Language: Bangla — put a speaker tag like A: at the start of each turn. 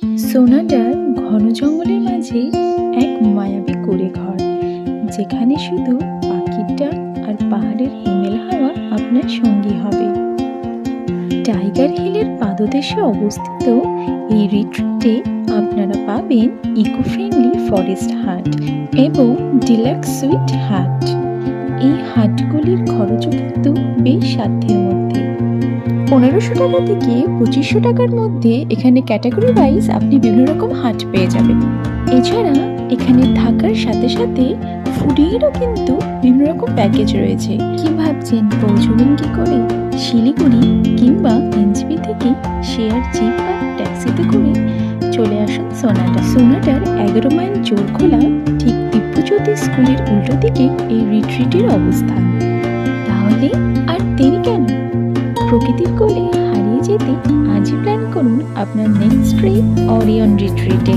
A: সোনাডার ঘন জঙ্গলের মাঝে এক মায়াবী কুঁড়ে ঘর, যেখানে শুধু পাখির ডাক আর পাহাড়ের হিমেল হাওয়া আপনার সঙ্গী হবে। টাইগার হিলের পাদদেশে অবস্থিত এই রিট্রিটে আপনারা পাবেন ইকো ফ্রেন্ডলি ফরেস্ট হাট এবং ডিলাক্স সুইট হাট। এই হাটগুলির খরচও কিন্তু বেশ সাধ্যের মধ্যে। 1500 টাকা থেকে 2500 টাকার মধ্যে এখানে ক্যাটাগরি ওয়াইজ আপনি বিভিন্ন রকম হাট পেয়ে যাবেন। এছাড়া এখানে থাকার সাথে সাথে ফুডেরও কিন্তু বিভিন্ন রকম প্যাকেজ রয়েছে। কি ভাবছেন পৌঁছবেন কি করে? শিলিগুড়ি কিংবা এনজেপি থেকে শেয়ার জিপ বা ট্যাক্সিতে করে চলে আসুন সোনাডার 11 মাইল জোরখোলা ঠিক দিব্যজ্যোতি স্কুলের উল্টো দিকে এই রিট্রিটের অবস্থান। তাহলে আর দেরি কেন? প্রকৃতির কোলে হারিয়ে যেতে আজই প্ল্যান করুন আপনার নেক্সট ট্রিপ অরিয়ন রিট্রিটে।